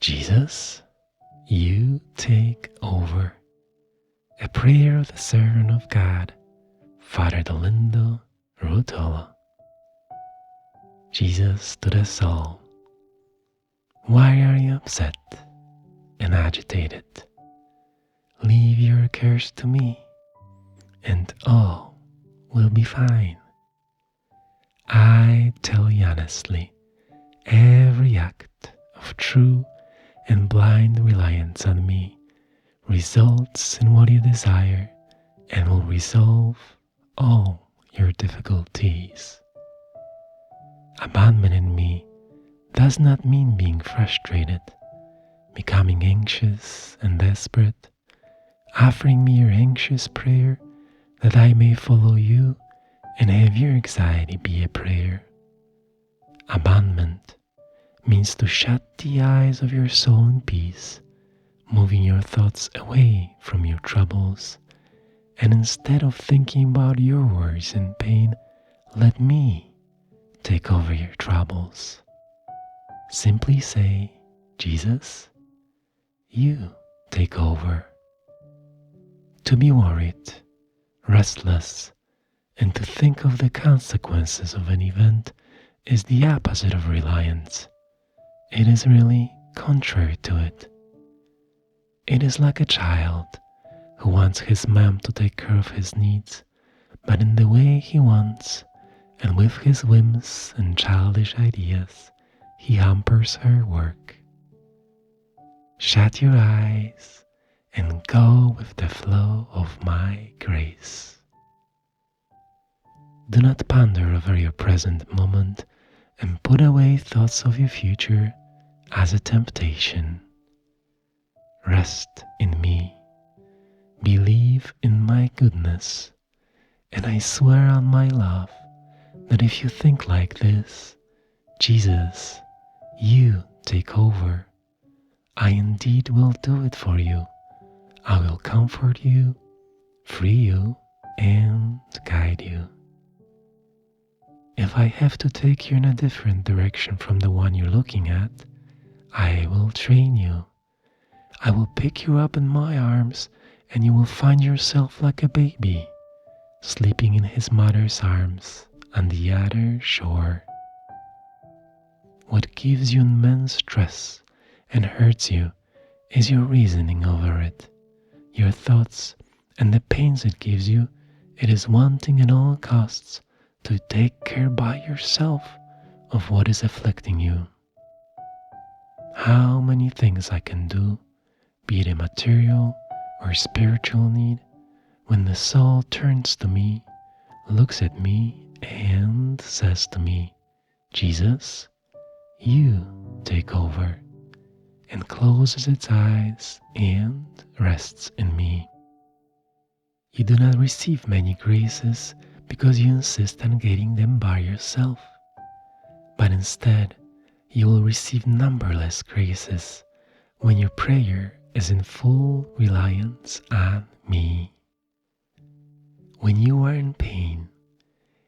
Jesus, you take over. A prayer of the servant of God, Father Dolindo Ruotolo. Jesus to the soul. Why are you upset and agitated? Leave your cares to me, and all will be fine. I tell you honestly, every act of true and blind reliance on me results in what you desire and will resolve all your difficulties. Abandonment in me does not mean being frustrated, becoming anxious and desperate, offering me your anxious prayer that I may follow you and have your anxiety be a prayer. Abandonment means to shut the eyes of your soul in peace, moving your thoughts away from your troubles, and instead of thinking about your worries and pain, let me take over your troubles. Simply say, Jesus, you take over. To be worried, restless, and to think of the consequences of an event is the opposite of reliance. It is really contrary to it. It is like a child who wants his mom to take care of his needs, but in the way he wants, and with his whims and childish ideas, he hampers her work. Shut your eyes and go with the flow of my grace. Do not ponder over your present moment and put away thoughts of your future as a temptation. Rest in me, believe in my goodness, and I swear on my love that if you think like this, Jesus, you take over. I indeed will do it for you. I will comfort you, free you, and guide you. If I have to take you in a different direction from the one you're looking at, I will train you. I will pick you up in my arms and you will find yourself like a baby, sleeping in his mother's arms on the other shore. What gives you immense stress and hurts you is your reasoning over it, your thoughts, and the pains it gives you. It is wanting at all costs to take care by yourself of what is afflicting you. How many things I can do, be it a material or spiritual need, when the soul turns to me, looks at me, and says to me, Jesus, you take over, and closes its eyes and rests in me. You do not receive many graces because you insist on getting them by yourself, but instead you will receive numberless graces when your prayer is in full reliance on me. When you are in pain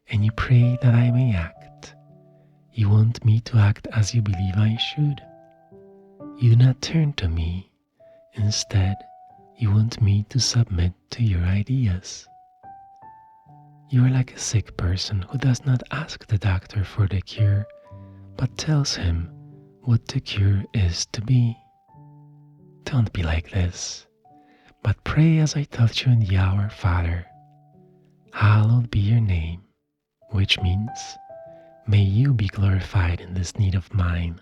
and you pray that I may act, you want me to act as you believe I should. You do not turn to me. Instead, you want me to submit to your ideas. You are like a sick person who does not ask the doctor for the cure, but tells him what the cure is to be. Don't be like this, but pray as I taught you in the Our Father. Hallowed be your name, which means, may you be glorified in this need of mine.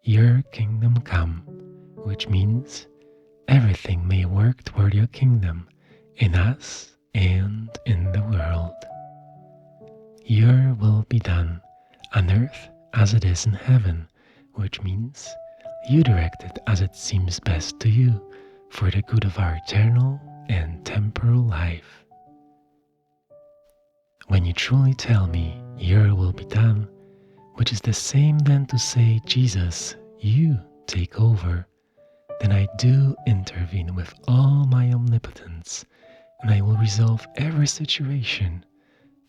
Your kingdom come, which means, everything may work toward your kingdom in us and in the world. Your will be done on earth as it is in heaven, which means you direct it as it seems best to you for the good of our eternal and temporal life. When you truly tell me your will be done, which is the same then to say, Jesus, you take over, then I do intervene with all my omnipotence, and I will resolve every situation,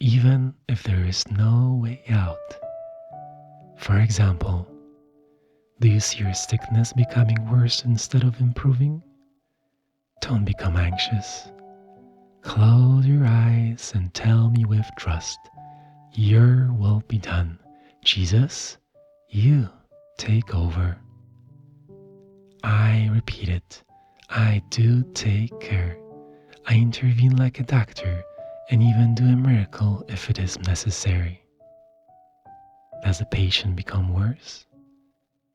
even if there is no way out. For example, Do you see your sickness becoming worse instead of improving? Don't become anxious. Close your eyes and tell me with trust, your will be done. Jesus, you take over. I repeat it. I do take care. I intervene like a doctor and even do a miracle if it is necessary. Does the patient become worse?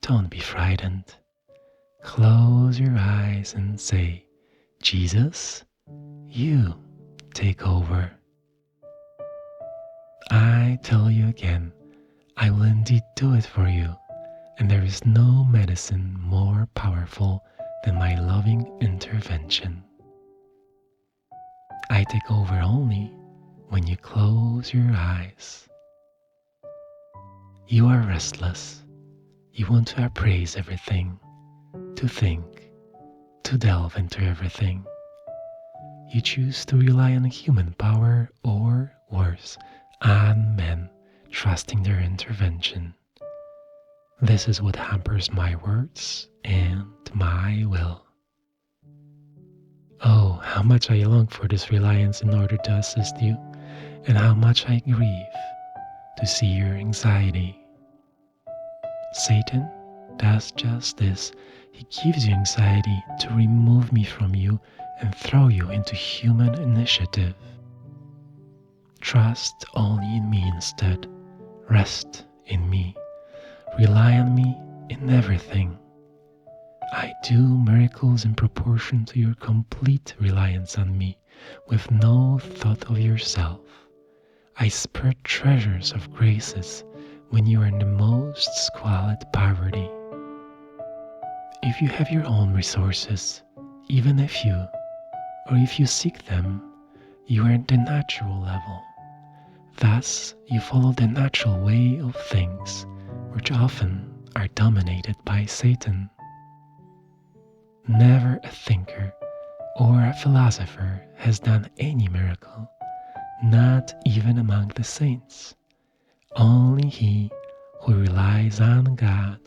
Don't be frightened. Close your eyes and say, Jesus, you take over. I tell you again, I will indeed do it for you, and there is no medicine more powerful than my loving intervention. I take over only when you close your eyes. You are restless. You want to appraise everything, to think, to delve into everything. You choose to rely on human power or, worse, on men, trusting their intervention. This is what hampers my words and my will. Oh, how much I long for this reliance in order to assist you, and how much I grieve to see your anxiety. Satan does just this. He gives you anxiety to remove me from you and throw you into human initiative. Trust only in me instead. Rest in me. Rely on me in everything. I do miracles in proportion to your complete reliance on me, with no thought of yourself. I spread treasures of graces when you are in the most squalid poverty. If you have your own resources, even a few, or if you seek them, you are at the natural level. Thus, you follow the natural way of things, which often are dominated by Satan. Never a thinker or a philosopher has done any miracle, not even among the saints. Only he who relies on God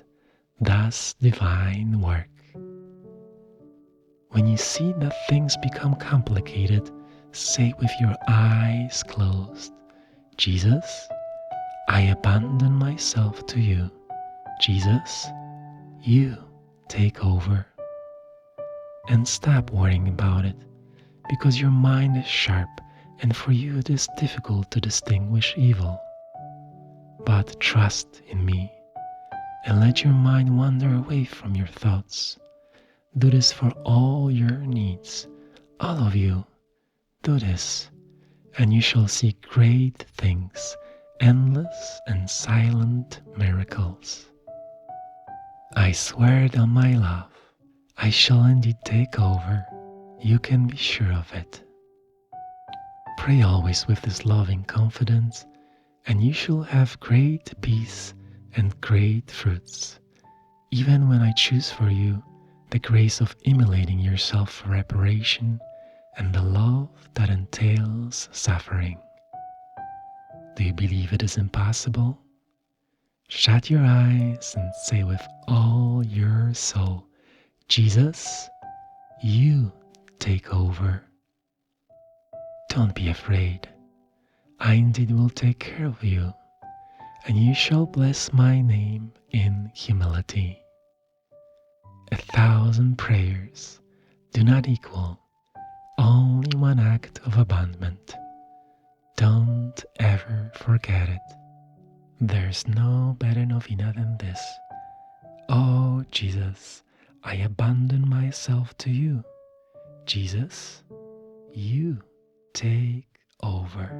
does divine work. When you see that things become complicated, say with your eyes closed, Jesus, I abandon myself to you. Jesus, you take over. And stop worrying about it, because your mind is sharp and for you it is difficult to distinguish evil. But trust in me and let your mind wander away from your thoughts. Do this for all your needs, all of you. Do this, and you shall see great things, endless and silent miracles. I swear it on my love. I shall indeed take over, you can be sure of it. Pray always with this loving confidence, and you shall have great peace and great fruits, even when I choose for you the grace of immolating yourself for reparation and the love that entails suffering. Do you believe it is impossible? Shut your eyes and say with all your soul, Jesus, you take over. Don't be afraid. I indeed will take care of you, and you shall bless my name in humility. 1,000 prayers do not equal only one act of abandonment. Don't ever forget it. There's no better novena than this. Oh, Jesus, I abandon myself to you. Jesus, you take over.